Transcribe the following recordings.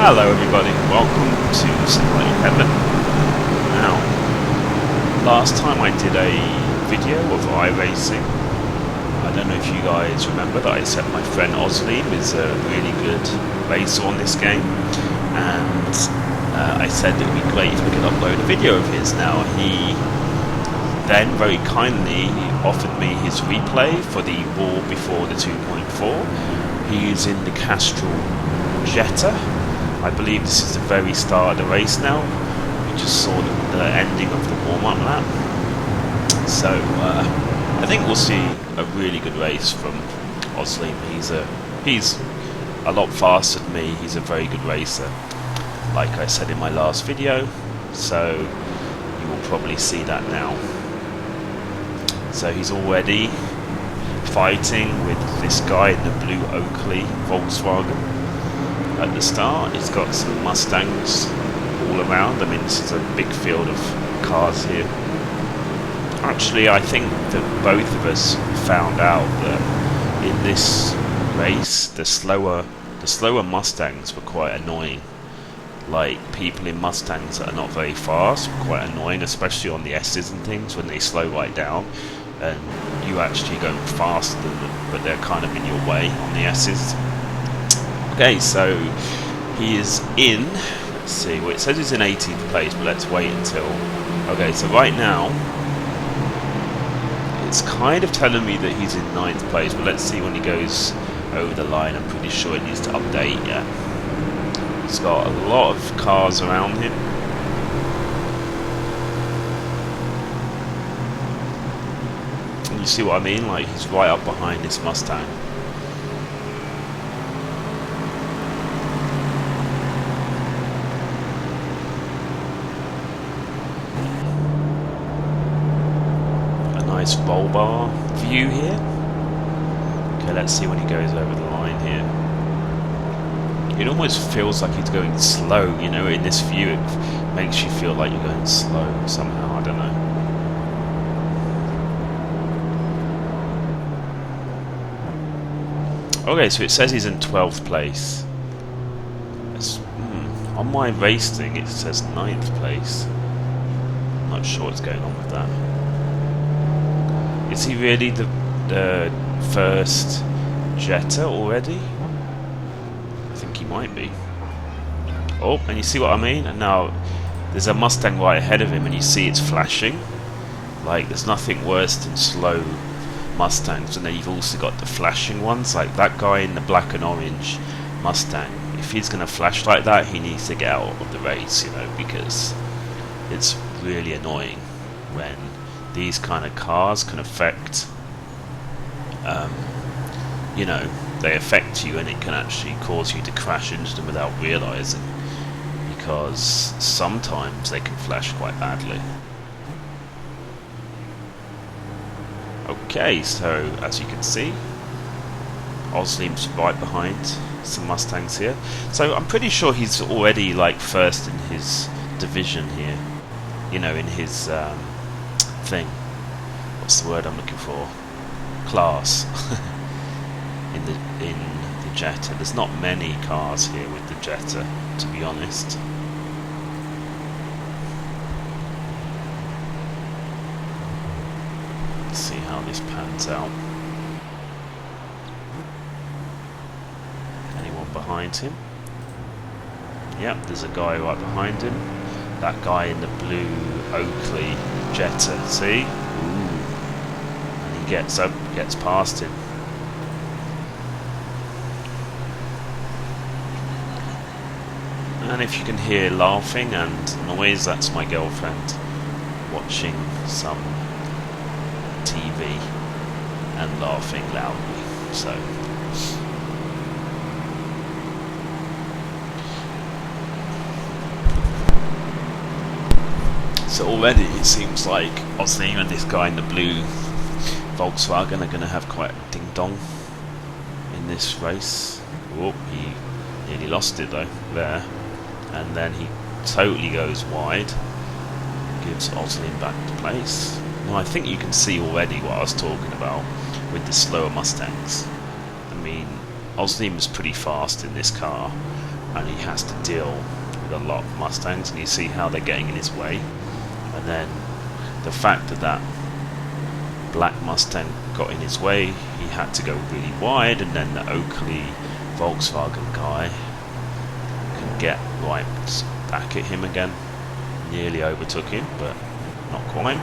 Hello everybody, welcome to Simulator Heaven. Now, last time I did a video of iRacing. I don't know if you guys remember that I said my friend Ozleem is a really good racer on this game, and I said it would be great if we could upload a video of his. Now, he then very kindly offered me his replay for the War Before the 2.4. He's in the Castrol Jetta. I believe this is the very start of the race now. We just saw the ending of the warm-up lap. So I think we'll see a really good race from Ozleem. He's a lot faster than me. He's a very good racer, like I said in my last video. So you will probably see that now. So he's already fighting with this guy in the blue Oakley Volkswagen. At the start, he's got some Mustangs all around. I mean, this is a big field of cars here. Actually, I think that both of us found out that in this race, the slower Mustangs were quite annoying. Like, people in Mustangs that are not very fast were quite annoying, especially on the S's and things when they slow right down, and you actually go faster than them, but they're kind of in your way on the S's. Okay, so he is in, let's see, well it says he's in 18th place, but let's wait until, okay, so right now, it's kind of telling me that he's in 9th place, but let's see when he goes over the line. I'm pretty sure it needs to update, yeah. He's got a lot of cars around him. And you see what I mean? Like, he's right up behind this Mustang. Nice roll bar view here. Okay, let's see when he goes over the line here. It almost feels like he's going slow, you know, in this view it makes you feel like you're going slow somehow, I don't know. Okay, so it says he's in 12th place. On my race thing it says 9th place. I'm not sure what's going on with that. Is he really the first Jetta already? I think he might be. Oh, and you see what I mean? And now there's a Mustang right ahead of him and you see it's flashing. Like, there's nothing worse than slow Mustangs, and then you've also got the flashing ones, like that guy in the black and orange Mustang. If he's going to flash like that, he needs to get out of the race, you know, because it's really annoying when these kind of cars can affect, you know, they affect you, and it can actually cause you to crash into them without realising, because sometimes they can flash quite badly. Okay, so as you can see, Ozleem's right behind some Mustangs here. So I'm pretty sure he's already like first in his division here, you know, in his thing. What's the word I'm looking for? Class. in the Jetta. There's not many cars here with the Jetta, to be honest. Let's see how this pans out. Anyone behind him? Yep, there's a guy right behind him. That guy in the blue Oakley Jetta, see? Ooh. And he gets up, gets past him. And if you can hear laughing and noise, that's my girlfriend watching some TV and laughing loudly. So already it seems like Ozleem and this guy in the blue Volkswagen are going to have quite a ding-dong in this race. Oh, he nearly lost it though, there. And then he totally goes wide, gives Ozleem back to place. Now I think you can see already what I was talking about with the slower Mustangs. I mean, Ozleem is pretty fast in this car, and he has to deal with a lot of Mustangs, and you see how they're getting in his way. And then the fact that that black Mustang got in his way, he had to go really wide, and then the Oakley Volkswagen guy can get right back at him again. Nearly overtook him, but not quite.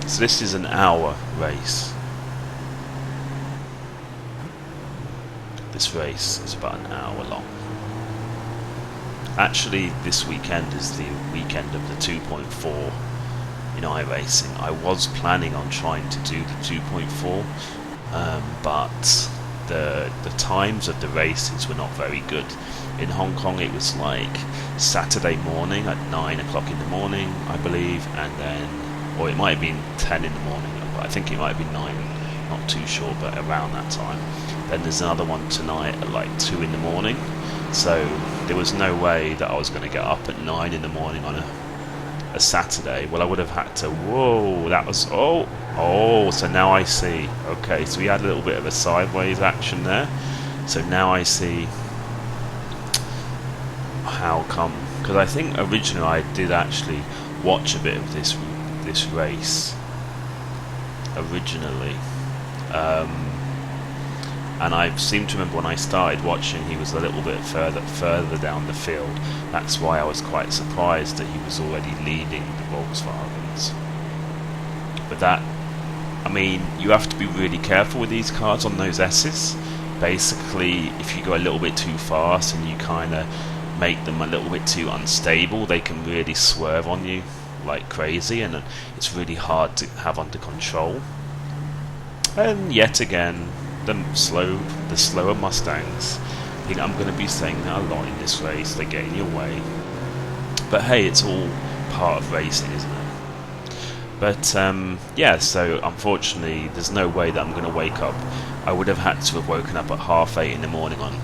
So this is an hour race. This race is about an hour long. Actually, this weekend is the weekend of the 2.4 in iRacing. I was planning on trying to do the 2.4, but the times of the races were not very good. In Hong Kong, it was like Saturday morning at 9 o'clock in the morning, I believe, and then, or it might have been 10 in the morning, but I think it might have been 9, not too sure, but around that time. Then there's another one tonight at like 2 in the morning. So there was no way that I was going to get up at 9 in the morning on a Saturday. Well, I would have had to. Whoa, that was so now I see. Okay, so we had a little bit of a sideways action there. So now I see how come, because I think originally I did actually watch a bit of this race originally. And I seem to remember when I started watching, he was a little bit further down the field. That's why I was quite surprised that he was already leading the Volkswagens. But that, I mean, you have to be really careful with these cars on those S's. Basically, if you go a little bit too fast and you kind of make them a little bit too unstable, they can really swerve on you like crazy, and it's really hard to have under control. And yet again, the slower Mustangs, I think I'm going to be saying that a lot in this race, they get in your way. But hey, it's all part of racing, isn't it? But yeah, so unfortunately there's no way that I'm going to wake up. I would have had to have woken up at 8:30 in the morning on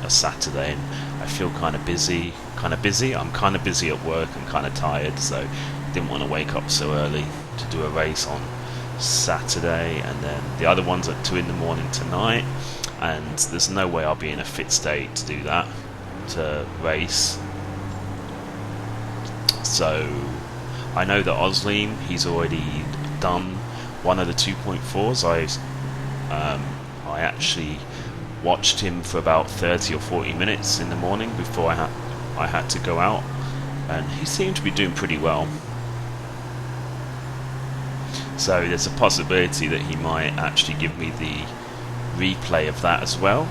a Saturday, and I feel kind of busy. I'm kind of busy at work and kind of tired, so didn't want to wake up so early to do a race on Saturday, and then the other one's at 2 in the morning tonight, and there's no way I'll be in a fit state to do that, to race. So I know that Ozleem, he's already done one of the 2.4s. I actually watched him for about 30 or 40 minutes in the morning before I had to go out, and he seemed to be doing pretty well. So there's a possibility that he might actually give me the replay of that as well.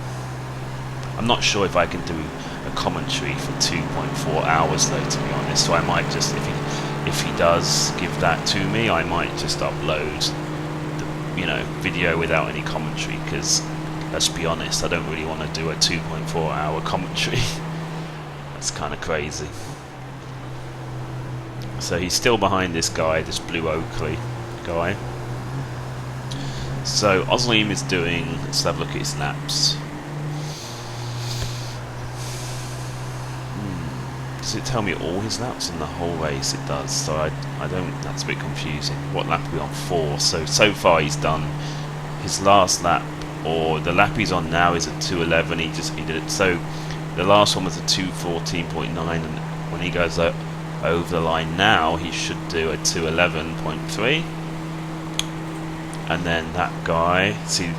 I'm not sure if I can do a commentary for 2.4 hours though, to be honest. So I might just, if he does give that to me, I might just upload the video without any commentary, because let's be honest, I don't really want to do a 2.4 hour commentary. That's kind of crazy. So he's still behind this guy, this blue Oakley guy. So Ozleem is doing, let's have a look at his laps. Does it tell me all his laps in the whole race? It does, so I don't, that's a bit confusing. What lap are we on? 4. So far he's done his last lap, or the lap he's on now is a 2:11. He did it. So the last one was a 2:14.9, and when he goes over the line now, he should do a 2:11.3. And then that guy, see,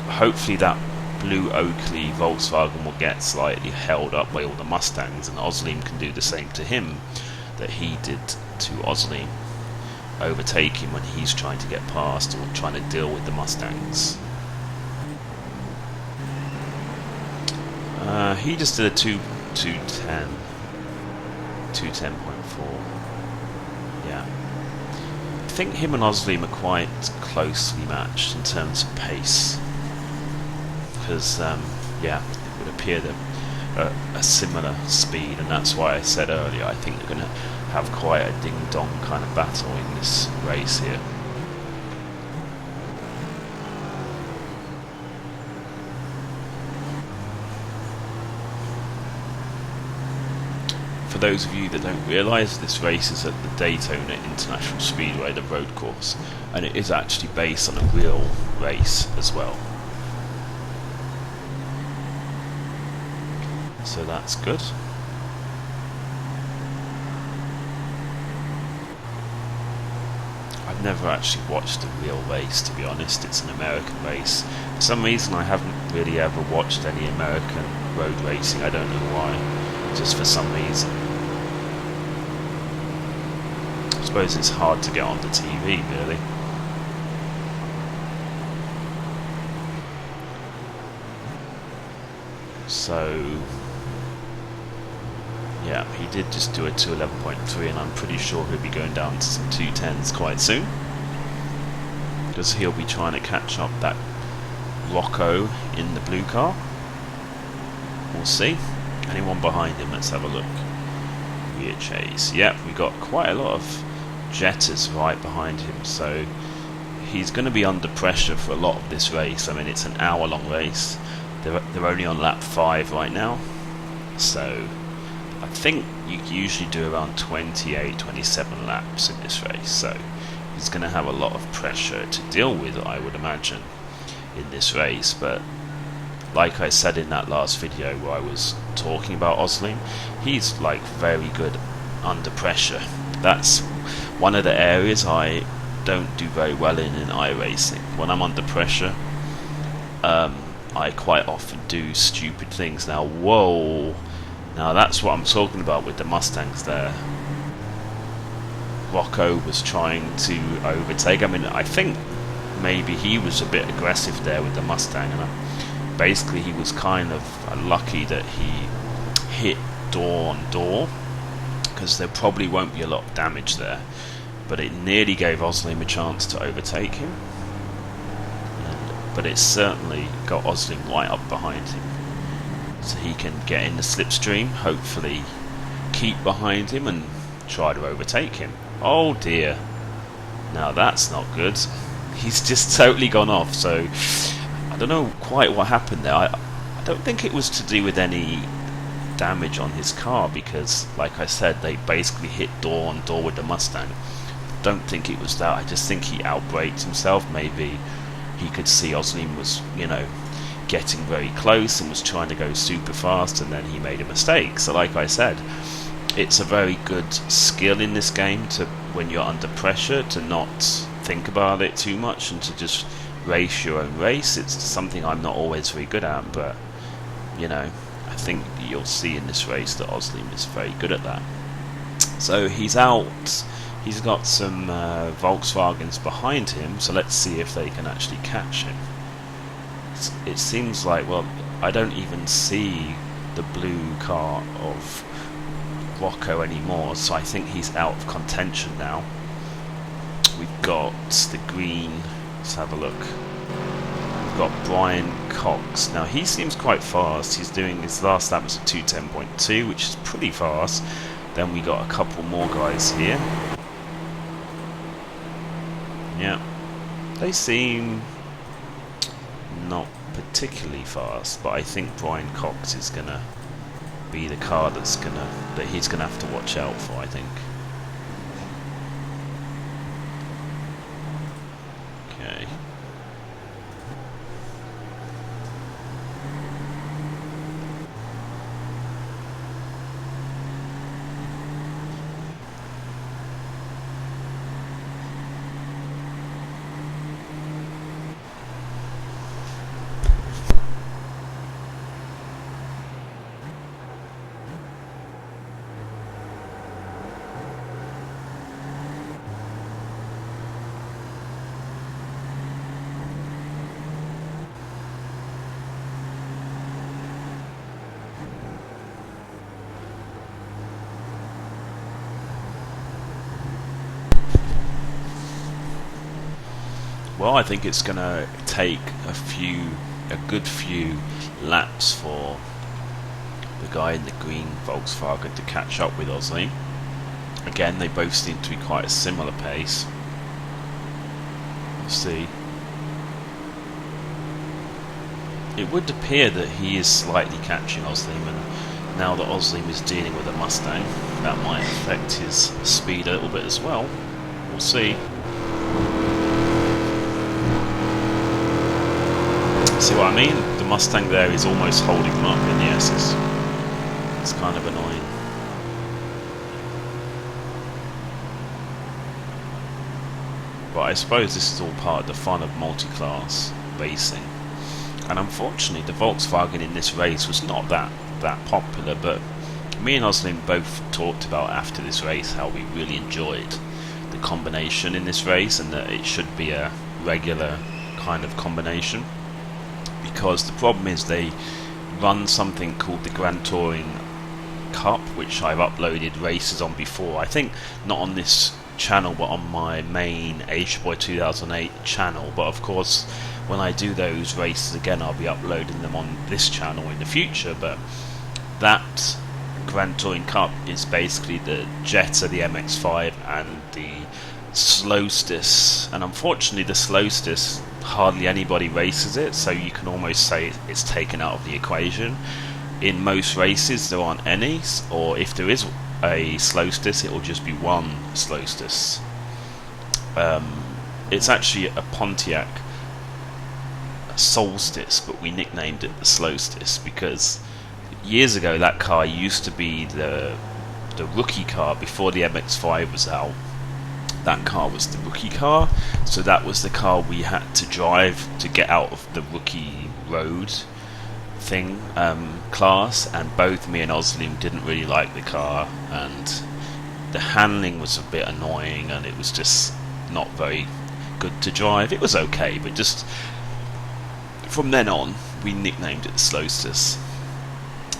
hopefully that blue Oakley Volkswagen will get slightly held up by all the Mustangs, and Ozleem can do the same to him that he did to Ozleem, overtake him when he's trying to get past or trying to deal with the Mustangs. He just did a 2:10, 2:10.4. Yeah. I think him and Ozleem are quite closely matched in terms of pace, because yeah, it would appear that a similar speed, and that's why I said earlier I think they're going to have quite a ding-dong kind of battle in this race here. For those of you that don't realise, this race is at the Daytona International Speedway, the road course, and it is actually based on a real race as well. So that's good. I've never actually watched a real race, to be honest. It's an American race. For some reason I haven't really ever watched any American road racing. I don't know why. Just for some reason. I suppose it's hard to get on the TV, really. So yeah, he did just do a 211.3, and I'm pretty sure he'll be going down to some 210s quite soon, because he'll be trying to catch up that Rocco in the blue car. We'll see. Anyone behind him? Let's have a look. Rear chase. Yep, we got quite a lot of jetters right behind him, so he's going to be under pressure for a lot of this race. I mean, it's an hour-long race. They're only on lap 5 right now, so I think you usually do around 28, 27 laps in this race, so he's going to have a lot of pressure to deal with, I would imagine, in this race. But like I said in that last video where I was talking about Ozleem, he's like very good under pressure. That's one of the areas I don't do very well in iRacing. When I'm under pressure, I quite often do stupid things. Now, whoa! Now that's what I'm talking about with the Mustangs there. Rocco was trying to overtake. I mean, I think maybe he was a bit aggressive there with the Mustang, and basically he was kind of lucky that he hit door on door, because there probably won't be a lot of damage there, but it nearly gave Ozleem a chance to overtake him, but it certainly got Ozleem right up behind him, so he can get in the slipstream, hopefully keep behind him and try to overtake him. Oh dear, now that's not good. He's just totally gone off, so I don't know quite what happened there. I don't think it was to do with any damage on his car, because like I said, they basically hit door on door with the Mustang. Don't think it was that. I just think he outbraked himself. Maybe he could see Ozleem was, you know, getting very close and was trying to go super fast, and then he made a mistake. So like I said, it's a very good skill in this game to, when you're under pressure, to not think about it too much and to just race your own race. It's something I'm not always very good at, but you know, I think you'll see in this race that Ozleem is very good at that. So he's out. He's got some Volkswagens behind him, so let's see if they can actually catch him. It seems like, well, I don't even see the blue car of Rocco anymore, so I think he's out of contention now. We've got the green. Let's have a look. We've got Brian Cox. Now he seems quite fast. He's doing, his last lap was a 2:10.2, which is pretty fast. Then we got a couple more guys here. Yeah, they seem not particularly fast, but I think Brian Cox is gonna be the car that he's gonna have to watch out for, I think. Okay. Well, I think it's going to take a good few laps for the guy in the green Volkswagen to catch up with Ozleem. Again, they both seem to be quite a similar pace. We'll see. It would appear that he is slightly catching Ozleem, and now that Ozleem is dealing with a Mustang, that might affect his speed a little bit as well. We'll see. See what I mean? The Mustang there is almost holding him up, and yes, it's kind of annoying. But I suppose this is all part of the fun of multi-class racing. And unfortunately, the Volkswagen in this race was not that popular, but me and Ozleem both talked about after this race how we really enjoyed the combination in this race, and that it should be a regular kind of combination. Because the problem is they run something called the Grand Touring Cup, which I've uploaded races on before. I think not on this channel, but on my main Asia Boy 2008 channel. But of course, when I do those races again, I'll be uploading them on this channel in the future. But that Grand Touring Cup is basically the Jetta, the MX-5, and the Slowstis. And unfortunately, the Slowstis, hardly anybody races it, so you can almost say it's taken out of the equation. In most races there aren't any, or if there is a Slowstis, it will just be one Slowstis. It's actually a Pontiac Solstice, but we nicknamed it the Slowstis because years ago that car used to be the rookie car before the MX-5 was out. That car was the rookie car, so that was the car we had to drive to get out of the rookie road thing class, and both me and Ozleem didn't really like the car, and the handling was a bit annoying, and it was just not very good to drive. It was okay, but just from then on we nicknamed it the Slowstis.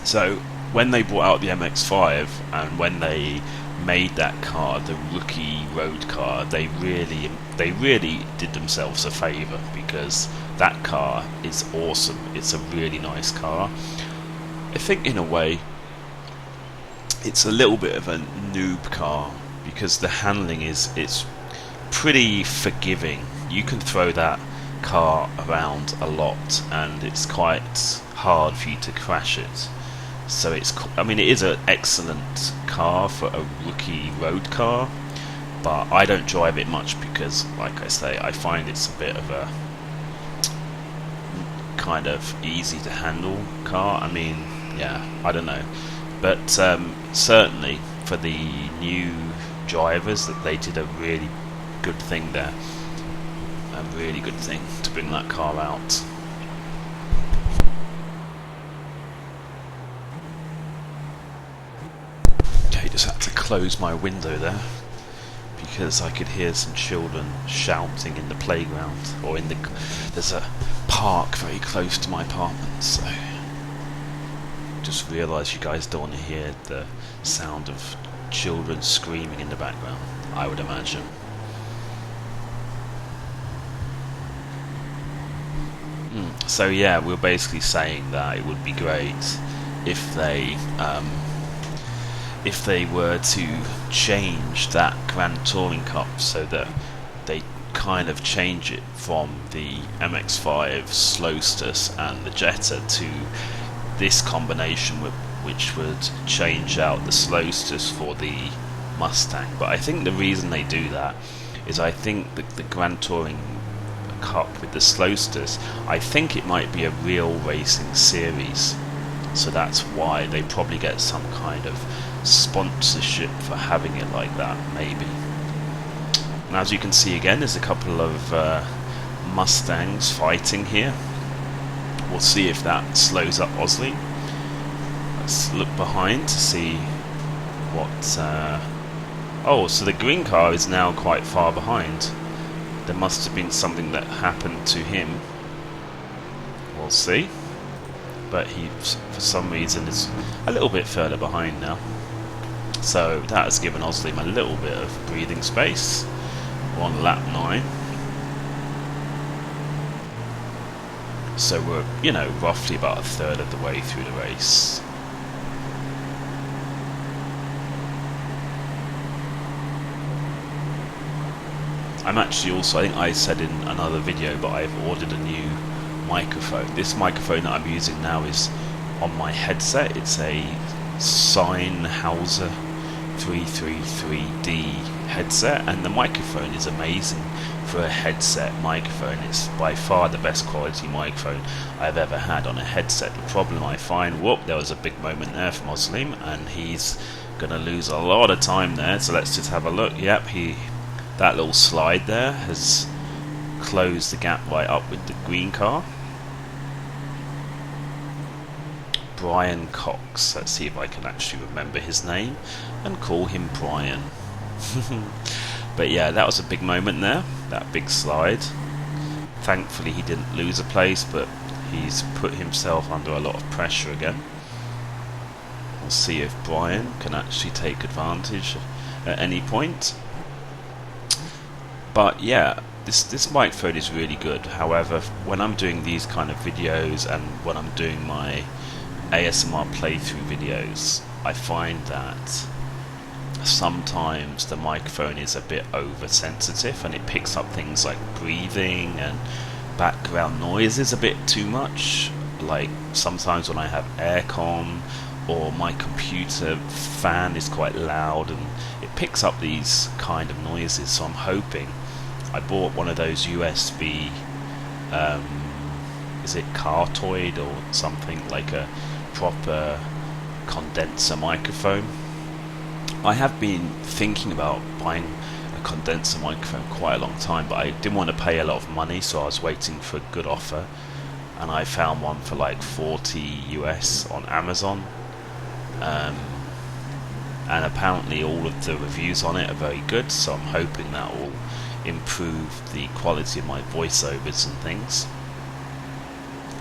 So when they brought out the MX-5 and when they made that car the rookie road car, they really did themselves a favour, because that car is awesome. It's a really nice car. I think in a way it's a little bit of a noob car because the handling it's pretty forgiving. You can throw that car around a lot and it's quite hard for you to crash it. So I mean, it is an excellent car for a rookie road car, but I don't drive it much because, like I say, I find it's a bit of a kind of easy to handle car. I mean, yeah, I don't know, but certainly for the new drivers, that they did a really good thing there, a really good thing to bring that car out. Just had to close my window there because I could hear some children shouting in the playground, or there's a park very close to my apartment, so just realised you guys don't want to hear the sound of children screaming in the background, I would imagine. So yeah, we're basically saying that it would be great if they were to change that Grand Touring Cup so that they kind of change it from the MX-5, Slowstis and the Jetta to this combination which would change out the Slowstis for the Mustang. But I think the reason they do that is I think that the Grand Touring Cup with the Slowstis, I think it might be a real racing series, so that's why they probably get some kind of sponsorship for having it like that, maybe. And as you can see again, there's a couple of Mustangs fighting here. We'll see if that slows up Ozleem. Let's look behind to see what... oh, so the green car is now quite far behind. There must have been something that happened to him. We'll see. But he, for some reason, is a little bit further behind now. So that has given Ozleem a little bit of breathing space. We're on lap 9. So we're, roughly about a third of the way through the race. I'm actually also, I think I said in another video, but I've ordered a new microphone. This microphone that I'm using now is on my headset. It's a Sennheiser 333D headset, and the microphone is amazing for a headset microphone. It's by far the best quality microphone I've ever had on a headset. The problem I find, there was a big moment there from Ozleem, and he's gonna lose a lot of time there, so let's just have a look. Yep, that little slide there has closed the gap right up with the green car. Brian Cox, let's see if I can actually remember his name and call him Brian. But yeah, that was a big moment there, that big slide. Thankfully he didn't lose a place, but he's put himself under a lot of pressure again. We'll see if Brian can actually take advantage at any point. But yeah, this microphone is really good. However, when I'm doing these kind of videos and when I'm doing my ASMR playthrough videos, I find that sometimes the microphone is a bit oversensitive and it picks up things like breathing and background noises a bit too much. Like sometimes when I have aircon or my computer fan is quite loud and it picks up these kind of noises. So I'm hoping, I bought one of those USB is it Cartoid or something, like a proper condenser microphone. I have been thinking about buying a condenser microphone quite a long time, but I didn't want to pay a lot of money, so I was waiting for a good offer, and I found one for like 40 US on Amazon, and apparently all of the reviews on it are very good, so I'm hoping that will improve the quality of my voiceovers and things.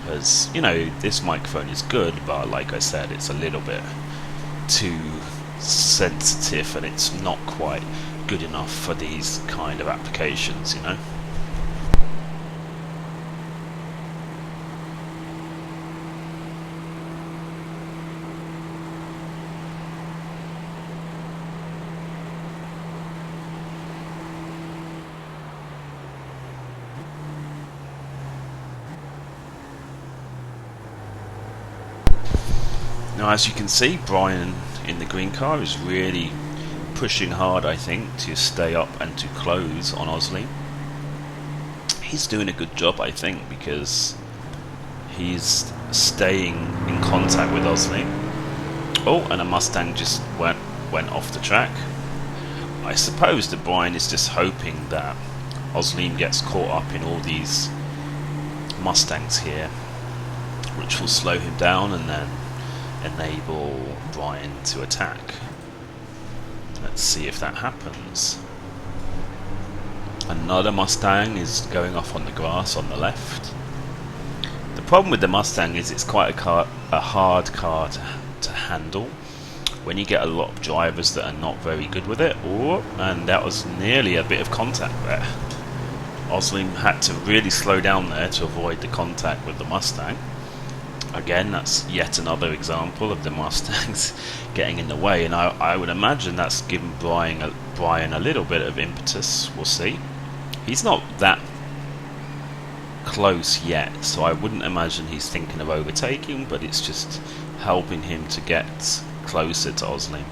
Because, you know, this microphone is good, but like I said, it's a little bit too sensitive and it's not quite good enough for these kind of applications, you know. Now, as you can see, Brian in the green car is really pushing hard, I think, to stay up and to close on Ozleem. He's doing a good job, I think, because he's staying in contact with Ozleem. Oh, and a Mustang just went off the track. I suppose that Brian is just hoping that Ozleem gets caught up in all these Mustangs here, which will slow him down and then enable Brian to attack. Let's see if that happens. Another Mustang is going off on the grass on the left. The problem with the Mustang is it's quite a hard car to handle when you get a lot of drivers that are not very good with it. Oh, and that was nearly a bit of contact there. Ozleem had to really slow down there to avoid the contact with the Mustang. Again, that's yet another example of the Mustangs getting in the way, and I would imagine that's given Brian a little bit of impetus. We'll see. He's not that close yet, so I wouldn't imagine he's thinking of overtaking, but it's just helping him to get closer to Ozleem.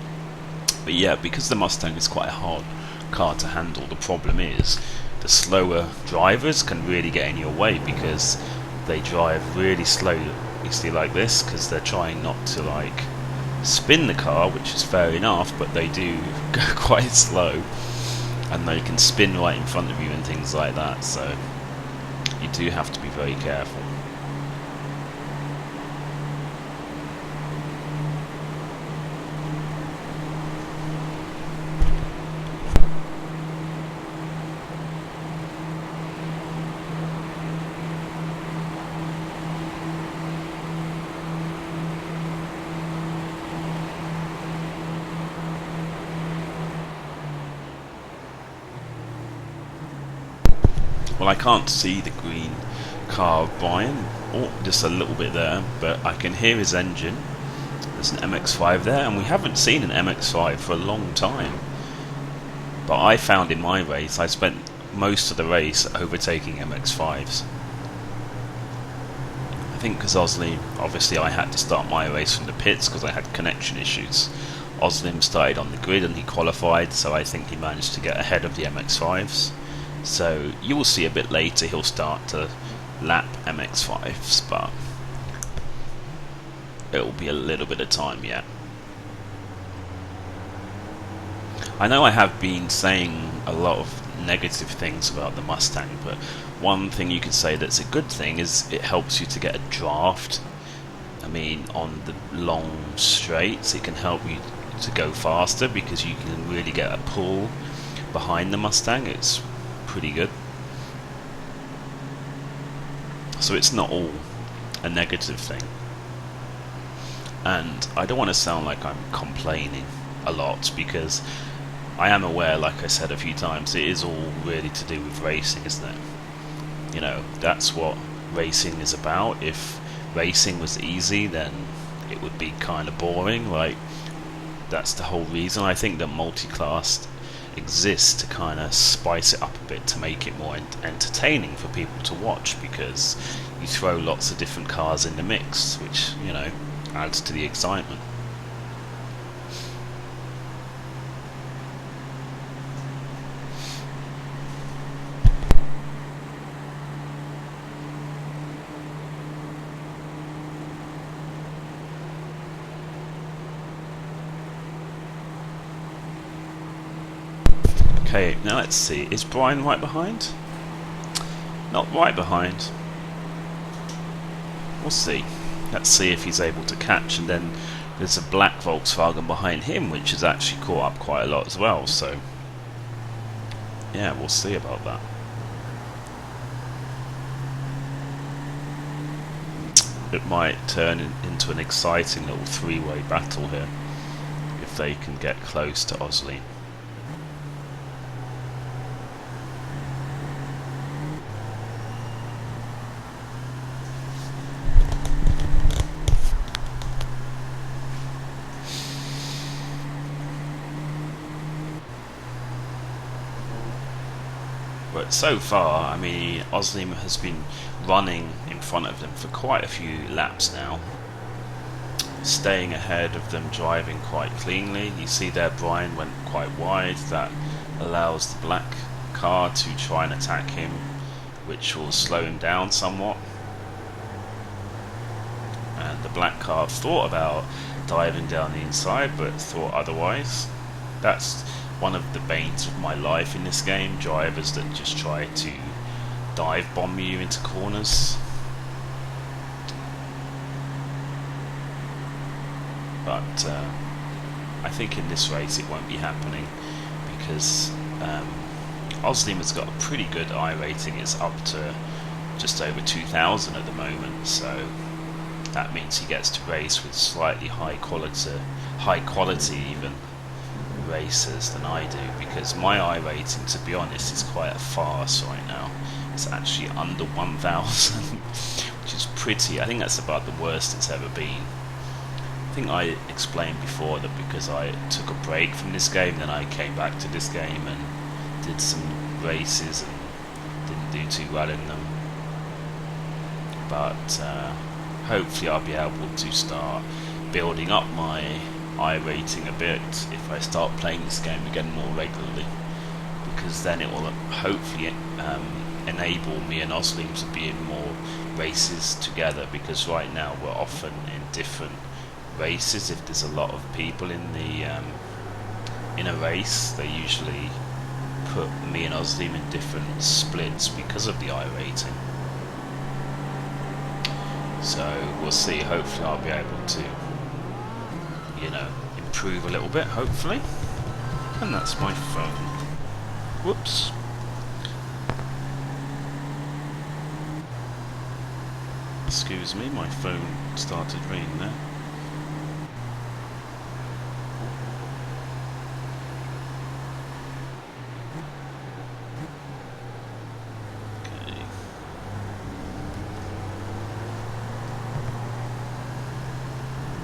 But yeah, because the Mustang is quite a hard car to handle, the problem is the slower drivers can really get in your way because they drive really slowly. You see, like this, because they're trying not to like spin the car, which is fair enough, but they do go quite slow and they can spin right in front of you and things like that, so you do have to be very careful. Well, I can't see the green car of Brian, just a little bit there, but I can hear his engine. There's an MX-5 there, and we haven't seen an MX-5 for a long time. But I found in my race, I spent most of the race overtaking MX-5s. I think because Ozleem, obviously I had to start my race from the pits because I had connection issues. Ozleem started on the grid and he qualified, so I think he managed to get ahead of the MX-5s. So you will see a bit later he'll start to lap MX-5s, but it will be a little bit of time yet. I know I have been saying a lot of negative things about the Mustang, but one thing you can say that's a good thing is it helps you to get a draft. I mean, on the long straights it can help you to go faster because you can really get a pull behind the Mustang. It's pretty good. So it's not all a negative thing. And I don't want to sound like I'm complaining a lot, because I am aware, like I said a few times, it is all really to do with racing, isn't it? You know, that's what racing is about. If racing was easy, then it would be kind of boring. Like, that's the whole reason I think that Multiclass exists, to kind of spice it up a bit, to make it more entertaining for people to watch, because you throw lots of different cars in the mix, which, you know, adds to the excitement. Okay, now let's see. Is Brian right behind? Not right behind. We'll see. Let's see if he's able to catch, and then there's a black Volkswagen behind him, which has actually caught up quite a lot as well, so yeah, we'll see about that. It might turn into an exciting little three-way battle here, if they can get close to Ozleem. But so far, I mean, Ozleem has been running in front of them for quite a few laps now, staying ahead of them, driving quite cleanly. You see there Brian went quite wide. That allows the black car to try and attack him, which will slow him down somewhat. And the black car thought about diving down the inside, but thought otherwise. That's one of the banes of my life in this game, drivers that just try to dive bomb you into corners. But I think in this race it won't be happening, because Ozleem has got a pretty good I rating. It's up to just over 2,000 at the moment, so that means he gets to race with slightly high quality even racers than I do, because my I rating, to be honest, is quite a farce right now. It's actually under 1,000, which is pretty. I think that's about the worst it's ever been. I think I explained before that because I took a break from this game, then I came back to this game and did some races and didn't do too well in them. But hopefully I'll be able to start building up my I rating a bit if I start playing this game again more regularly, because then it will hopefully enable me and Ozleem to be in more races together, because right now we're often in different races. If there's a lot of people in the in a race, they usually put me and Ozleem in different splits because of the I rating. So we'll see. Hopefully I'll be able to, you know, improve a little bit, hopefully. And that's my phone. Whoops. Excuse me, my phone started ringing there. Okay.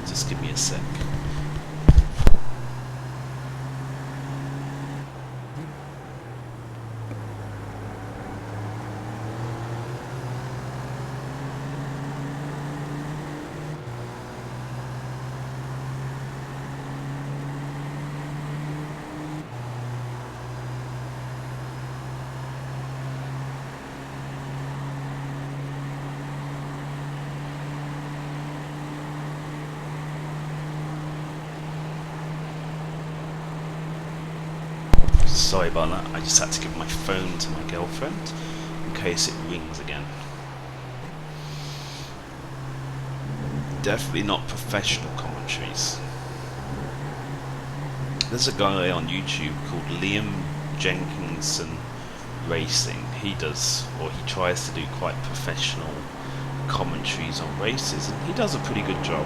Just give me a sec. Sorry about that, I just had to give my phone to my girlfriend in case it rings again. Definitely not professional commentaries. There's a guy on YouTube called Liam Jenkinson Racing. He does, or he tries to do quite professional commentaries on races, and he does a pretty good job.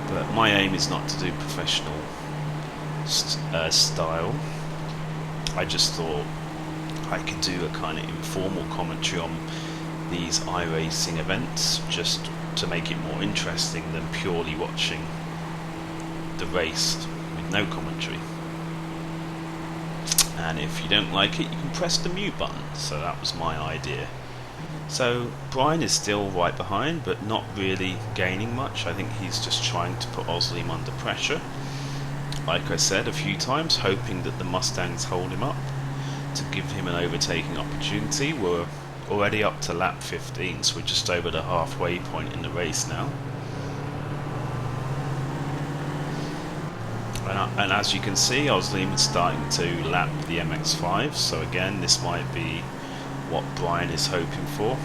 But my aim is not to do professional style. I just thought I could do a kind of informal commentary on these iRacing events, just to make it more interesting than purely watching the race with no commentary. And if you don't like it, you can press the mute button. So that was my idea. So Brian is still right behind, but not really gaining much. I think he's just trying to put Ozleem under pressure, like I said a few times, hoping that the Mustangs hold him up to give him an overtaking opportunity. We're already up to lap 15, so we're just over the halfway point in the race now. And as you can see, Ozleem is starting to lap the MX-5, so again, this might be what Brian is hoping for.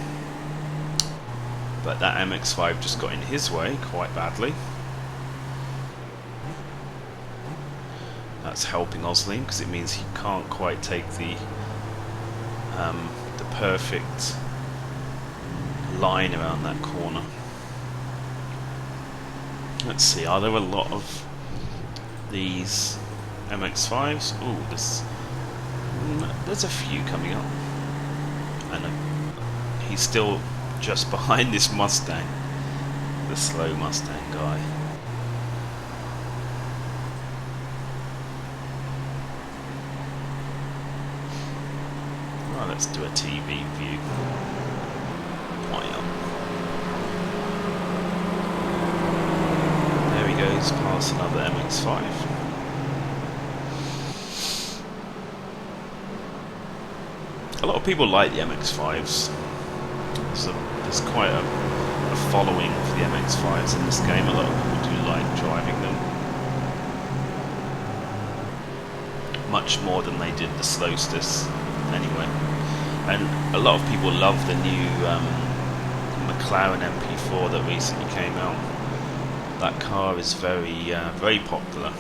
But that MX-5 just got in his way quite badly. That's helping Ozleem, because it means he can't quite take the perfect line around that corner. Let's see, are there a lot of these MX-5s? Ooh, there's a few coming up, and he's still just behind this Mustang, the slow Mustang guy. Well, let's do a TV view. Why not? There he goes, past another MX-5. A lot of people like the MX-5s. There's quite a following for the MX-5s in this game. A lot of people do like driving them. Much more than they did the Slowsters, anyway. And a lot of people love the new McLaren MP4 that recently came out. That car is very popular.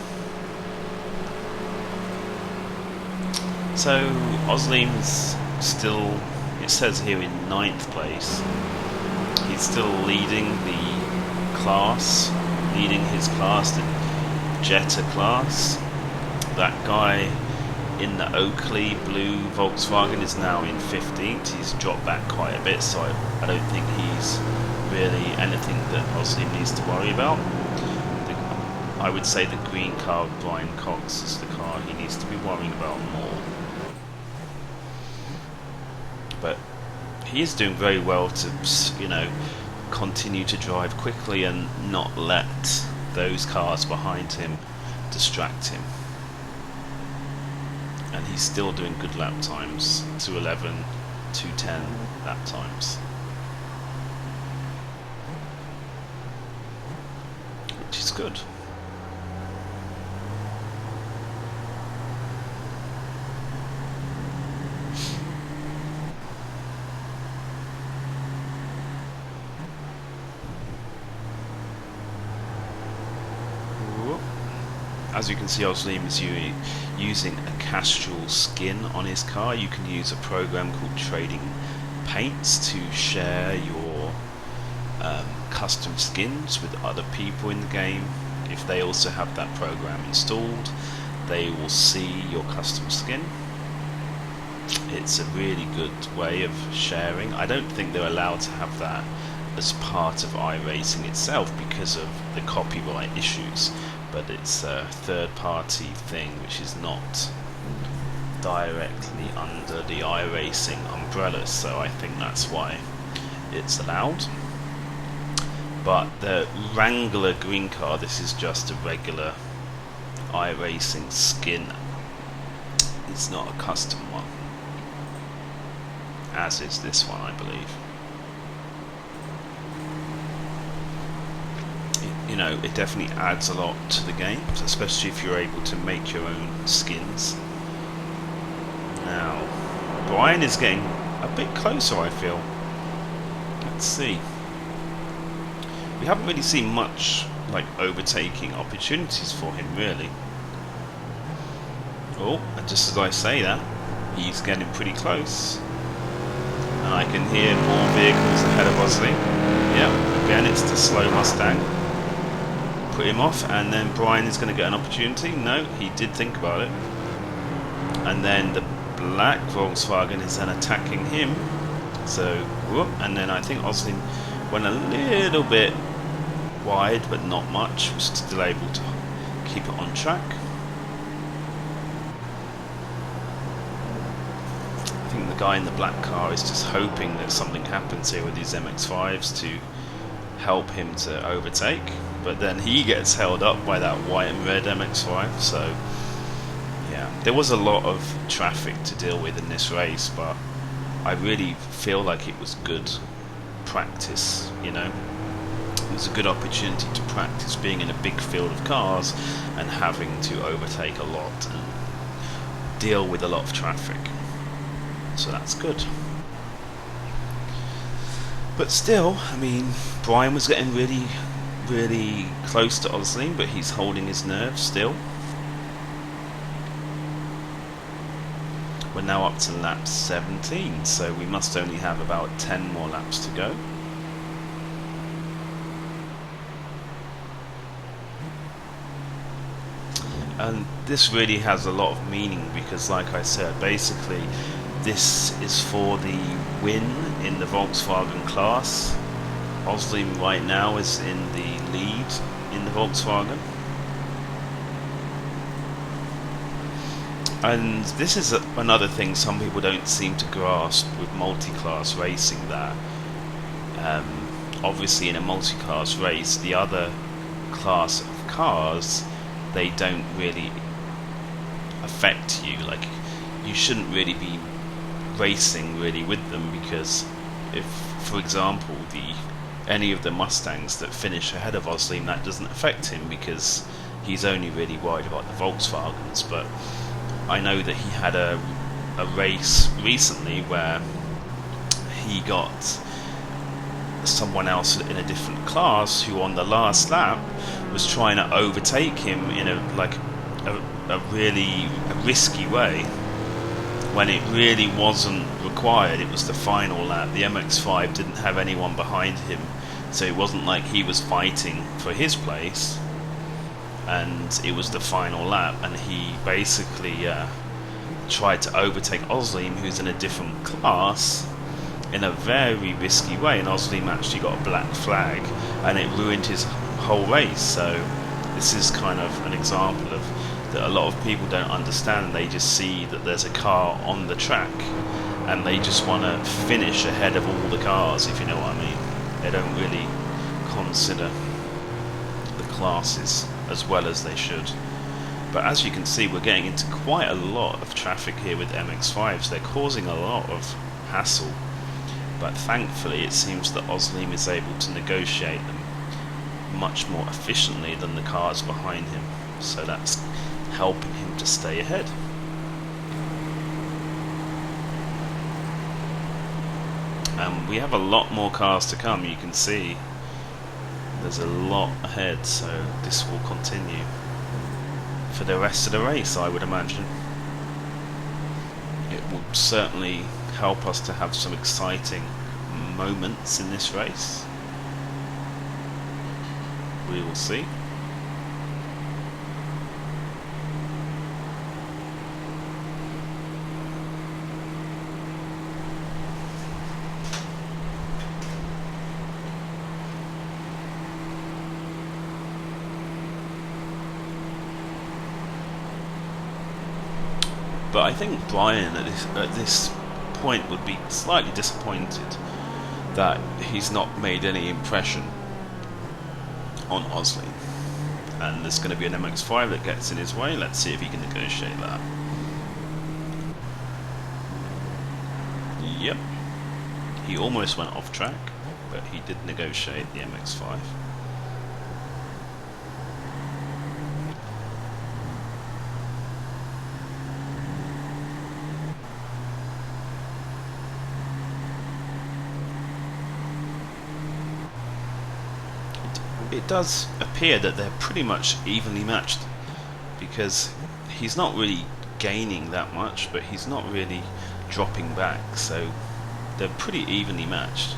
So Ozleem's still, it says here, in 9th place. He's still leading his class, the Jetta class. That guy in the Oakley blue Volkswagen is now in 15th. He's dropped back quite a bit, so I don't think he's really anything that Ozleem needs to worry about. I would say the green car of Brian Cox is the car he needs to be worrying about more. But he is doing very well to, continue to drive quickly and not let those cars behind him distract him. And he's still doing good lap times, 2:11, 2:10 lap times, which is good. As you can see, Ozleem is using a Castrol skin on his car. You can use a program called Trading Paints to share your custom skins with other people in the game. If they also have that program installed, they will see your custom skin. It's a really good way of sharing. I don't think they're allowed to have that as part of iRacing itself because of the copyright issues, but it's a third-party thing which is not directly under the iRacing umbrella, so I think that's why it's allowed. But the Wrangler green car, this is just a regular iRacing skin. It's not a custom one, as is this one, I believe. It definitely adds a lot to the game, especially if you're able to make your own skins. Now, Brian is getting a bit closer, I feel. Let's see. We haven't really seen much like overtaking opportunities for him, really. Oh, and just as I say that, he's getting pretty close. And I can hear more vehicles ahead of Ozleem. Yep, again it's the slow Mustang. Put him off, and then Brian is going to get an opportunity. No, he did think about it. And then the black Volkswagen is then attacking him. So, whoop, and then I think Ozleem went a little bit wide, but not much. Was still able to keep it on track. I think the guy in the black car is just hoping that something happens here with these MX-5s to help him to overtake, but then he gets held up by that white and red MX-5. So yeah, there was a lot of traffic to deal with in this race, but I really feel like it was good practice, you know. It was a good opportunity to practice being in a big field of cars and having to overtake a lot and deal with a lot of traffic. So that's good. But still, I mean, Brian was getting really close to Ozleem, but he's holding his nerve still. We're now up to lap 17, so we must only have about 10 more laps to go. And this really has a lot of meaning because, like I said, basically this is for the win in the Volkswagen class. Ozleem right now is in the lead in the Volkswagen. And this is another thing some people don't seem to grasp with multi-class racing, that obviously in a multi-class race the other class of cars, they don't really affect you. Like, you shouldn't really be racing really with them, because if, for example, any of the Mustangs that finish ahead of Ozleem, that doesn't affect him because he's only really worried about the Volkswagens. But I know that he had a race recently where he got someone else in a different class who on the last lap was trying to overtake him in a really risky way, when it really wasn't required. It was the final lap. The MX-5 didn't have anyone behind him, so it wasn't like he was fighting for his place, and it was the final lap, and he basically tried to overtake Ozleem, who's in a different class, in a very risky way, and Ozleem actually got a black flag, and it ruined his whole race. So this is kind of an example of that a lot of people don't understand. They just see that there's a car on the track and they just want to finish ahead of all the cars, if you know what I mean. They don't really consider the classes as well as they should. But as you can see, we're getting into quite a lot of traffic here with MX-5s. They're causing a lot of hassle, but thankfully it seems that Ozleem is able to negotiate them much more efficiently than the cars behind him, so that's helping him to stay ahead. We have a lot more cars to come. You can see there's a lot ahead, so this will continue for the rest of the race, I would imagine. It will certainly help us to have some exciting moments in this race. We will see. But I think Brian at this point would be slightly disappointed that he's not made any impression on Ozleem. And there's going to be an MX-5 that gets in his way. Let's see if he can negotiate that. Yep. He almost went off track, but he did negotiate the MX-5. it does appear that they're pretty much evenly matched, because he's not really gaining that much, but he's not really dropping back, so they're pretty evenly matched.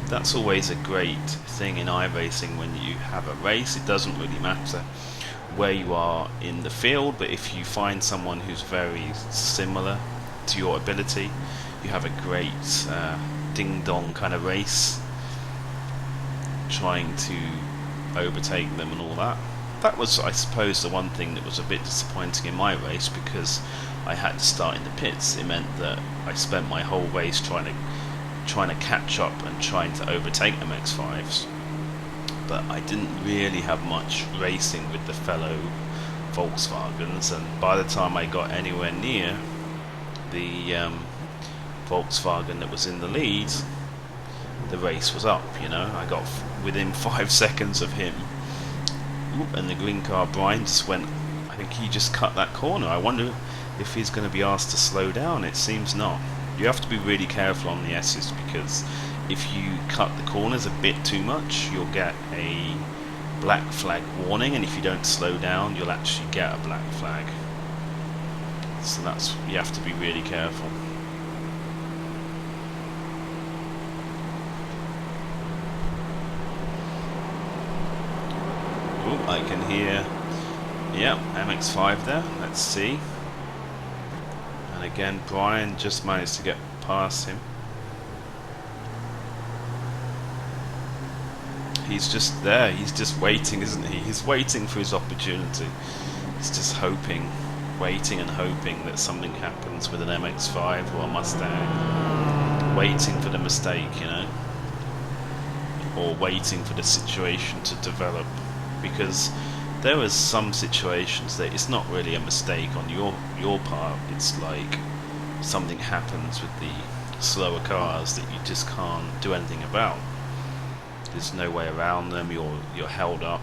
That's always a great thing in iRacing. When you have a race, it doesn't really matter where you are in the field, but if you find someone who's very similar to your ability, you have a great ding-dong kind of race, trying to overtake them and all that. That was, I suppose, the one thing that was a bit disappointing in my race, because I had to start in the pits. It meant that I spent my whole race trying to catch up and trying to overtake MX-5s, but I didn't really have much racing with the fellow Volkswagens, and by the time I got anywhere near the Volkswagen that was in the lead, the race was up, you know. I got within 5 seconds of him, and the green car Brian just went, I think he just cut that corner. I wonder if he's going to be asked to slow down. It seems not. You have to be really careful on the S's, because if you cut the corners a bit too much, you'll get a black flag warning, and if you don't slow down, you'll actually get a black flag. So that's, you have to be really careful. Oh, I can hear, yeah, MX-5 there. Let's see. And again, Brian just managed to get past him. He's just there, he's just waiting, isn't he? He's waiting for his opportunity. He's just hoping, waiting and hoping that something happens with an MX-5 or a Mustang. Waiting for the mistake, you know? Or waiting for the situation to develop. Because there was some situations that it's not really a mistake on your part. It's like something happens with the slower cars that you just can't do anything about. There's no way around them. You're held up.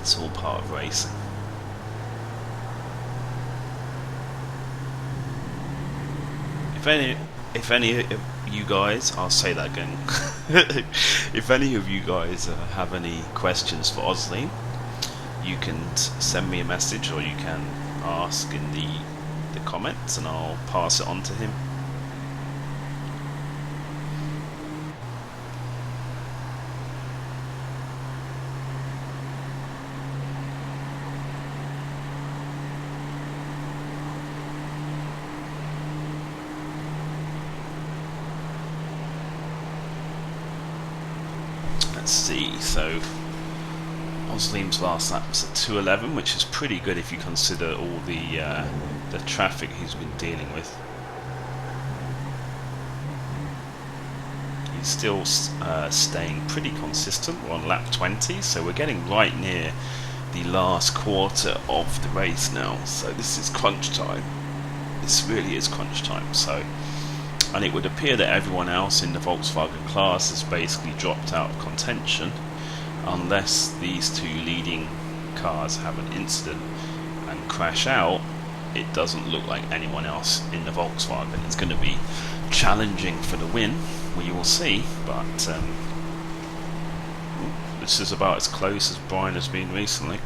It's all part of racing. If any of you guys, I'll say that again. If any of you guys have any questions for Ozleem, you can send me a message, or you can ask in the comments, and I'll pass it on to him. Let's see, so Ozleem's last lap was at 2:11, which is pretty good if you consider all the traffic he's been dealing with. He's still staying pretty consistent. We're on lap 20, so we're getting right near the last quarter of the race now. So this is crunch time. This really is crunch time. So, and it would appear that everyone else in the Volkswagen class has basically dropped out of contention, unless these two leading cars have an incident and crash out. It doesn't look like anyone else in the Volkswagen is going to be challenging for the win. We will see, but this is about as close as Brian has been recently.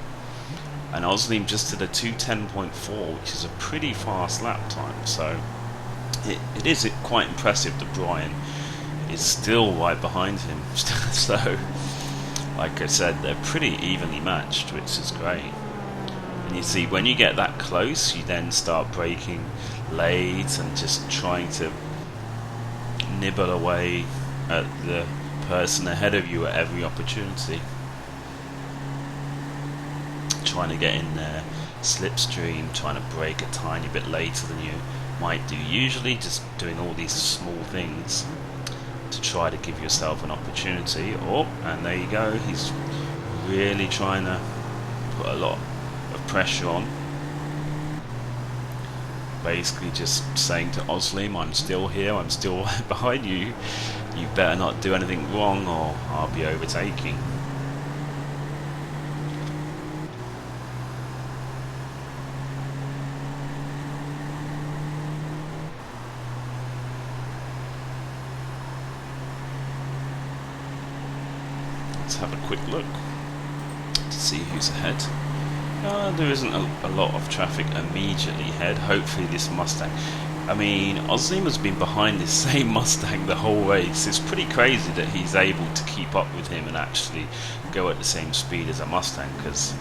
And Ozleem just did a 2:10.4, which is a pretty fast lap time, so it is quite impressive that Brian is still right behind him. So, like I said, they're pretty evenly matched, which is great. And you see, when you get that close, you then start breaking late and just trying to nibble away at the person ahead of you at every opportunity. Trying to get in there, slipstream, trying to brake a tiny bit later than you might do usually, just doing all these small things to try to give yourself an opportunity. Oh, and there you go, he's really trying to put a lot of pressure on. Basically just saying to Ozleem, I'm still here, I'm still behind you, you better not do anything wrong or I'll be overtaking. let's have a quick look to see who's ahead. There isn't a lot of traffic immediately ahead. Hopefully this Mustang, I mean, Ozleem has been behind this same Mustang the whole race. It's pretty crazy that he's able to keep up with him and actually go at the same speed as a Mustang, because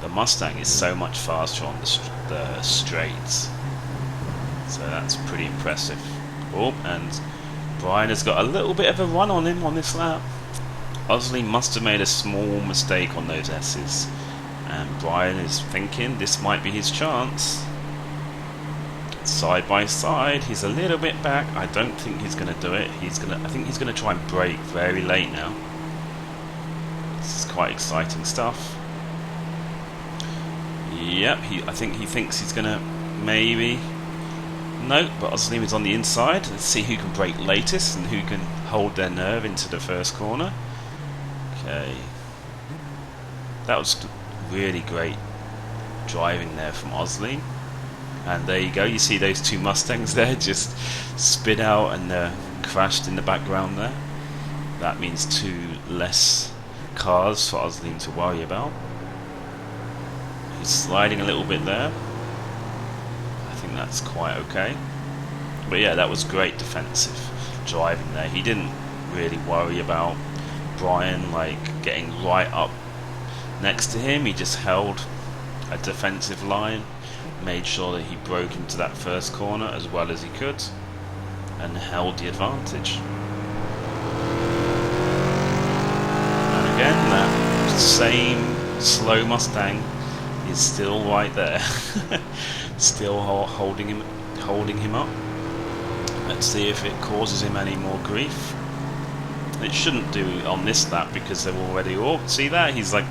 the Mustang is so much faster on the straights. So that's pretty impressive. Oh, and Brian has got a little bit of a run on him on this lap. Ozleem must have made a small mistake on those S's, and Brian is thinking this might be his chance. Side by side, he's a little bit back. I don't think he's going to do it. I think he's going to try and brake very late now. This is quite exciting stuff. Yep, I think he thinks he's going to maybe. No, but Ozleem is on the inside. Let's see who can brake latest and who can hold their nerve into the first corner. Okay, that was really great driving there from Ozleem. And there you go, you see those two Mustangs there just spin out and crashed in the background there. That means two less cars for Ozleem to worry about. He's sliding a little bit there. I think that's quite okay. But yeah, that was great defensive driving there. He didn't really worry about Brian like getting right up next to him. He just held a defensive line, made sure that he broke into that first corner as well as he could, and held the advantage. And again, that same slow Mustang is still right there, still holding him up. Let's see if it causes him any more grief. It shouldn't do on this lap because they're already all. See that? He's like,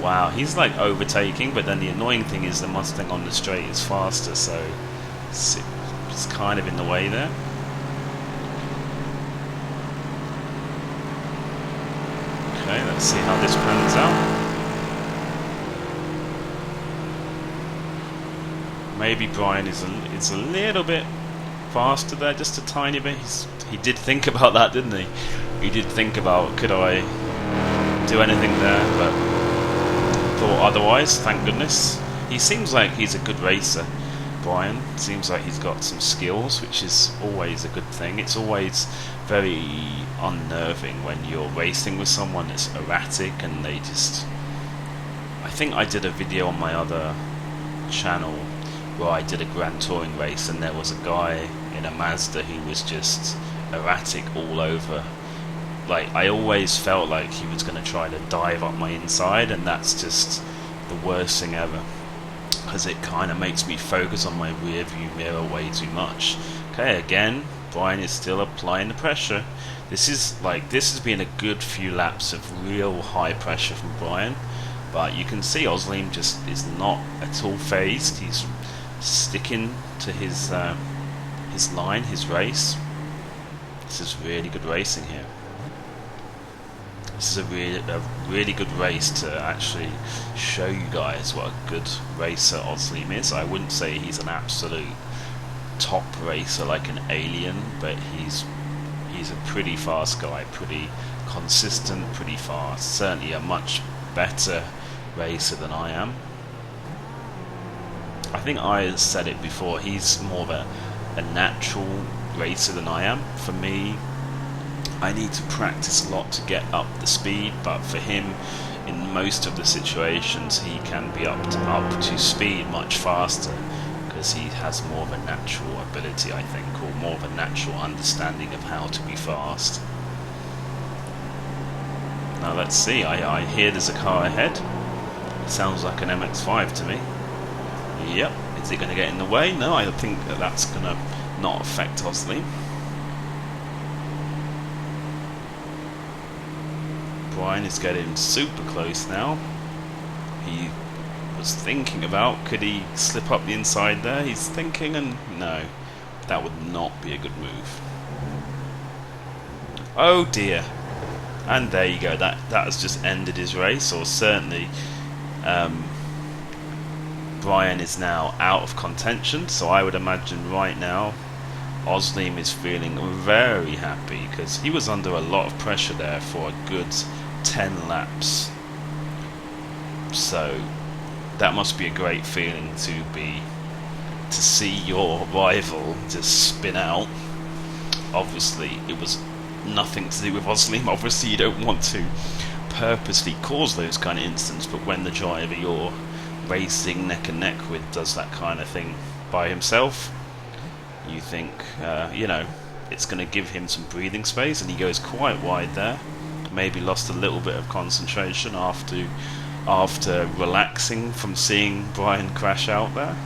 wow, he's like overtaking, but then the annoying thing is the Mustang on the straight is faster, so it's kind of in the way there. Okay, let's see how this pans out. Maybe Brian is a little bit faster there, just a tiny bit. He did think about that, didn't he? He did think about, could I do anything there, but thought otherwise, thank goodness. He seems like he's a good racer, Brian. Seems like he's got some skills, which is always a good thing. It's always very unnerving when you're racing with someone that's erratic and they just... I think I did a video on my other channel where I did a Grand Touring race and there was a guy in a Mazda who was just erratic all over. Like, I always felt like he was going to try to dive up my inside, and that's just the worst thing ever, because it kind of makes me focus on my rear view mirror way too much. Okay, again, Brian is still applying the pressure. This has been a good few laps of real high pressure from Brian, but you can see Ozleem just is not at all phased. He's sticking to his line, his race. This is really good racing here. This is a really good race to actually show you guys what a good racer Ozleem is. I wouldn't say he's an absolute top racer like an alien, but he's a pretty fast guy, pretty consistent, pretty fast. Certainly a much better racer than I am. I think I said it before, he's more of a natural racer than I am. For me, I need to practice a lot to get up the speed, but for him, in most of the situations, he can be up to speed much faster because he has more of a natural ability, I think, or more of a natural understanding of how to be fast. Now let's see, I hear there's a car ahead. It sounds like an MX-5 to me. Yep, is it going to get in the way? No, I think that's going to not affect Ozleem. Brian is getting super close now. He was thinking about, could he slip up the inside there? He's thinking, and no, that would not be a good move. Oh dear. And there you go, that has just ended his race, or certainly Brian is now out of contention, so I would imagine right now Ozleem is feeling very happy because he was under a lot of pressure there for a good 10 laps. So that must be a great feeling to see your rival just spin out. Obviously it was nothing to do with Ozleem. Obviously you don't want to purposely cause those kind of incidents, but when the driver you're racing neck and neck with does that kind of thing by himself, you think, you know, it's going to give him some breathing space, and he goes quite wide there. Maybe lost a little bit of concentration after relaxing from seeing Brian crash out there.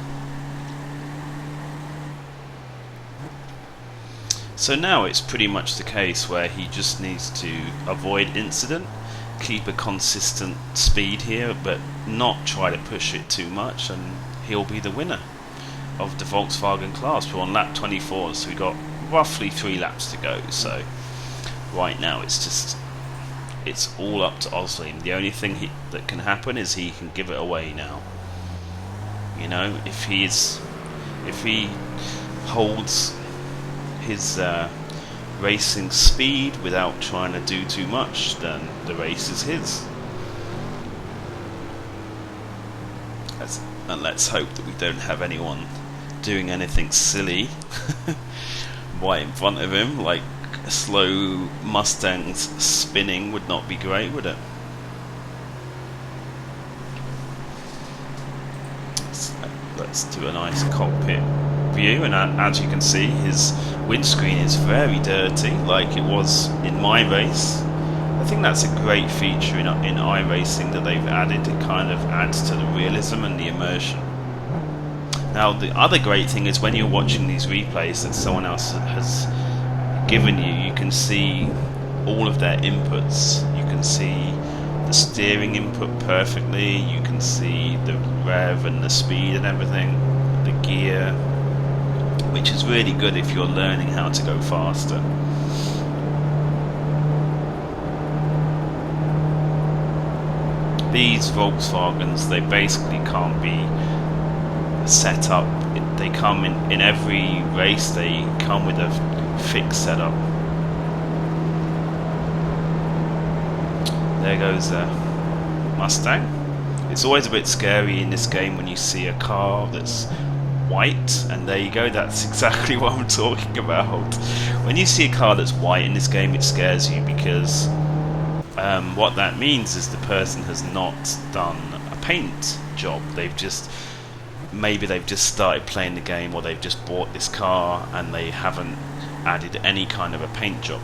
So now it's pretty much the case where he just needs to avoid incident, keep a consistent speed here, but not try to push it too much, and he'll be the winner of the Volkswagen class. We're on lap 24, so we got roughly 3 laps to go. So right now it's all up to Ozleem. The only thing that can happen is he can give it away now. You know, if he holds his racing speed without trying to do too much, then the race is his. And let's hope that we don't have anyone doing anything silly right in front of him, like slow Mustangs spinning would not be great, would it? Let's do a nice cockpit view, and as you can see, his windscreen is very dirty, like it was in my race. I think that's a great feature in iRacing that they've added. It kind of adds to the realism and the immersion. Now, the other great thing is when you're watching these replays that someone else has given you, you can see all of their inputs. You can see the steering input perfectly, you can see the rev and the speed and everything, the gear, which is really good if you're learning how to go faster. These Volkswagens, they basically can't be set up. They come in every race, they come with a fixed setup. There goes a Mustang. It's always a bit scary in this game when you see a car that's white, and there you go, that's exactly what I'm talking about. When you see a car that's white in this game, it scares you, because what that means is the person has not done a paint job. Maybe they've just started playing the game, or they've just bought this car and they haven't added any kind of a paint job.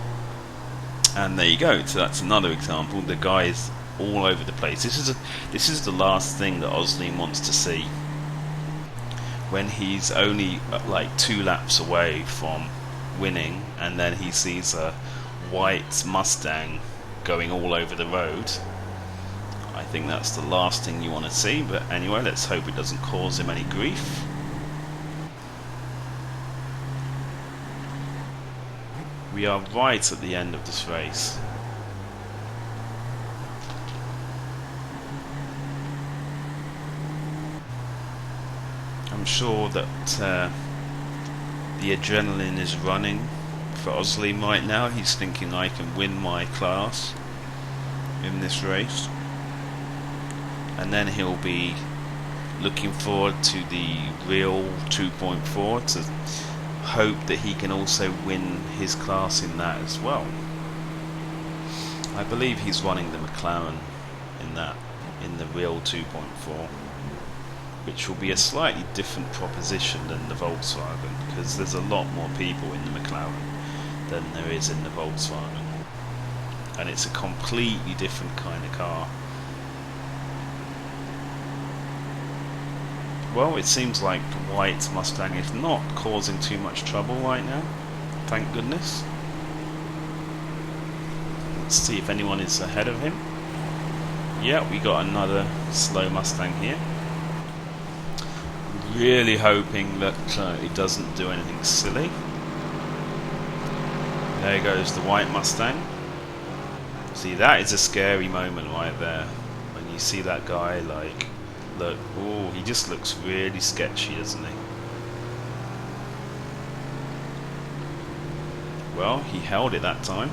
And there you go. So that's another example. The guy's all over the place. This is the last thing that Ozleem wants to see. When he's only like 2 laps away from winning, and then he sees a white Mustang going all over the road. I think that's the last thing you want to see, but anyway, let's hope it doesn't cause him any grief. We are right at the end of this race. I'm sure that the adrenaline is running for Ozleem right now. He's thinking, I can win my class in this race. And then he'll be looking forward to the real 2.4 to hope that he can also win his class in that as well. I believe he's running the McLaren in the real 2.4, which will be a slightly different proposition than the Volkswagen, because there's a lot more people in the McLaren than there is in the Volkswagen, and it's a completely different kind of car. Well, it seems like the white Mustang is not causing too much trouble right now, thank goodness. Let's see if anyone is ahead of him. Yeah, we got another slow Mustang here. Really hoping that it doesn't do anything silly. There goes the white Mustang. See, that is a scary moment right there, when you see that guy, like, look, oh, he just looks really sketchy, doesn't he? Well, he held it that time.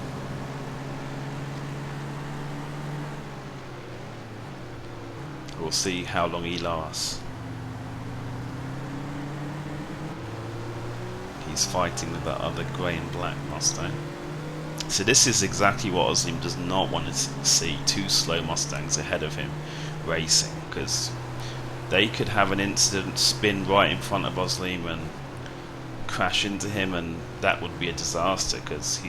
We'll see how long he lasts. He's fighting with that other grey and black Mustang. So this is exactly what Ozleem does not want to see, two slow Mustangs ahead of him racing, because they could have an incident, spin right in front of Ozleem and crash into him, and that would be a disaster, because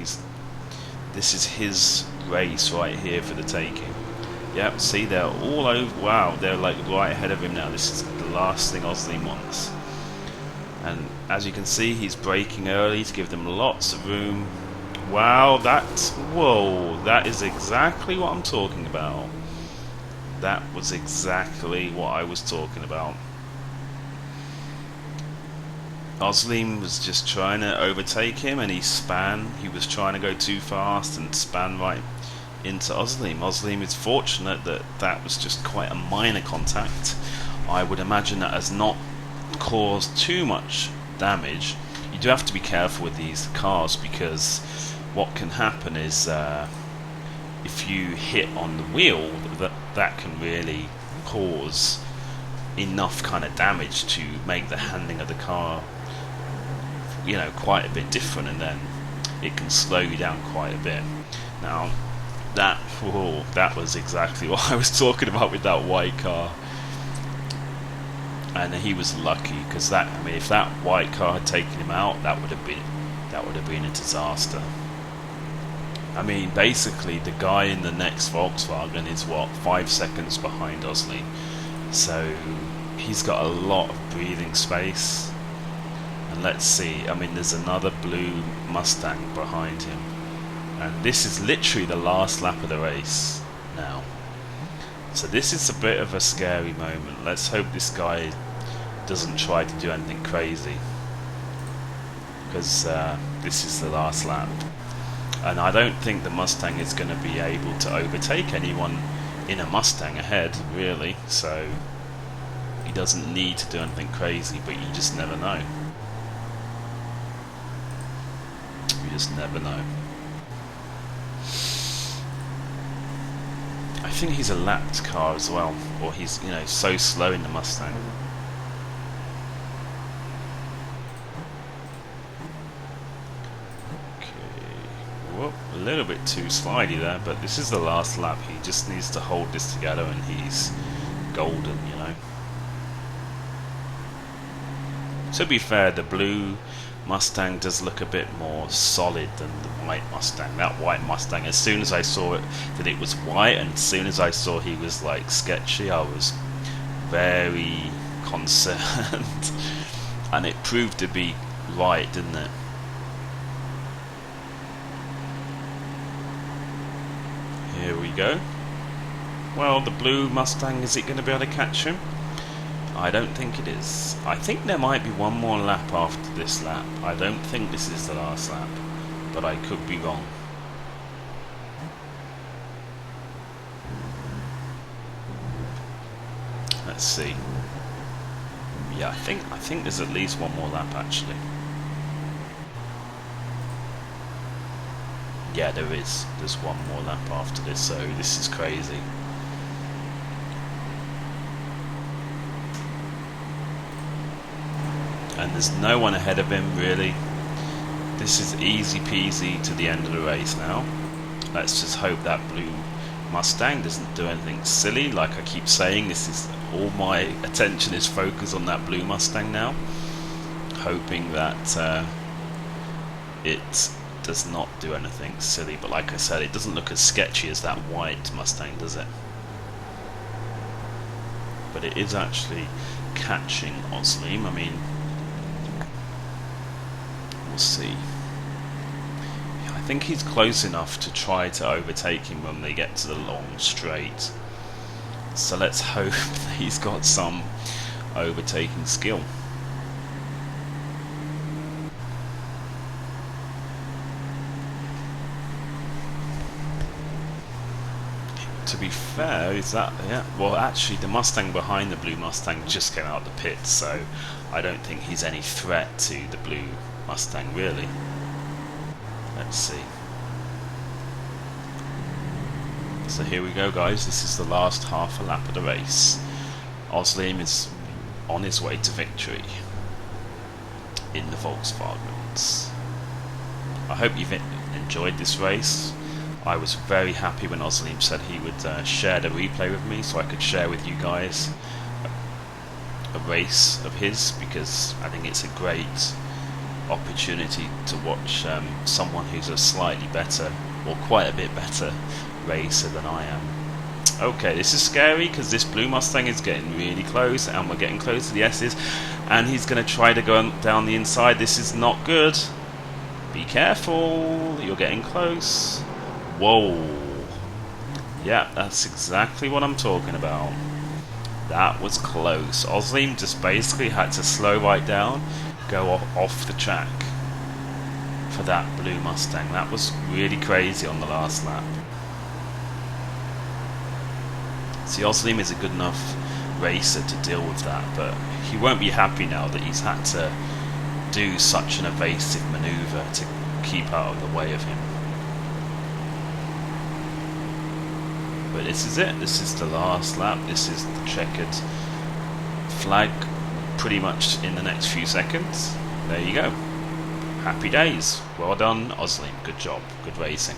this is his race right here for the taking. Yep, see, they're all over. Wow, they're like right ahead of him now. This is the last thing Ozleem wants. And as you can see, he's braking early to give them lots of room. Wow, whoa, that is exactly what I'm talking about. That was exactly what I was talking about. Ozleem was just trying to overtake him, and he was trying to go too fast and span right into Ozleem. Ozleem is fortunate that that was just quite a minor contact. I would imagine that has not caused too much damage. You do have to be careful with these cars, because what can happen is if you hit on the wheel, that can really cause enough kind of damage to make the handling of the car, you know, quite a bit different, and then it can slow you down quite a bit. Now that was exactly what I was talking about with that white car. And he was lucky, because if that white car had taken him out, that would have been a disaster. I mean, basically the guy in the next Volkswagen is what, 5 seconds behind Ozleem, so he's got a lot of breathing space. And let's see, I mean, there's another blue Mustang behind him, and this is literally the last lap of the race now. So this is a bit of a scary moment. Let's hope this guy doesn't try to do anything crazy, because this is the last lap. And I don't think the Mustang is going to be able to overtake anyone in a Mustang ahead, really. So he doesn't need to do anything crazy, but you just never know. You just never know. I think he's a lapped car as well, or he's, you know, so slow in the Mustang. Okay, whoop, a little bit too slidey there, but this is the last lap. He just needs to hold this together, and he's golden, you know. To be fair, the blue Mustang does look a bit more solid than the white Mustang. That white Mustang, as soon as I saw that it was white, and as soon as I saw he was like sketchy, I was very concerned. And it proved to be right, didn't it? Here we go. Well, the blue Mustang, is it going to be able to catch him? I don't think it is. I think there might be one more lap after this lap. I don't think this is the last lap, but I could be wrong. Let's see. Yeah, I think there's at least one more lap actually. Yeah, there is. There's one more lap after this, so this is crazy. And there's no one ahead of him, really. This is easy peasy to the end of the race now. Let's just hope that blue Mustang doesn't do anything silly. Like I keep saying, this is all my attention is focused on that blue Mustang now, hoping that it does not do anything silly. But like I said, it doesn't look as sketchy as that white Mustang, does it? But it is actually catching Ozleem. I mean, we'll see. Yeah, I think he's close enough to try to overtake him when they get to the long straight. So let's hope that he's got some overtaking skill. To be fair, is that, yeah, well actually the Mustang behind the blue Mustang just came out of the pits, so I don't think he's any threat to the blue Mustang really. Let's see. So here we go guys, this is the last half a lap of the race. Ozleem is on his way to victory in the Volkswagens. I hope you've enjoyed this race. I was very happy when Ozleem said he would share the replay with me so I could share with you guys a race of his, because I think it's a great opportunity to watch someone who's a slightly better, or quite a bit better racer than I am. Okay, this is scary because this blue Mustang is getting really close and we're getting close to the S's, and he's going to try to go down the inside. This is not good. Be careful, you're getting close. Whoa. Yeah, that's exactly what I'm talking about. That was close. Ozleem just basically had to slow right down, go off the track for that blue Mustang. That was really crazy on the last lap. See, Ozleem is a good enough racer to deal with that, but he won't be happy now that he's had to do such an evasive manoeuvre to keep out of the way of him. But this is it. This is the last lap. This is the checkered flag pretty much in the next few seconds. There you go. Happy days. Well done, Ozleem. Good job. Good racing.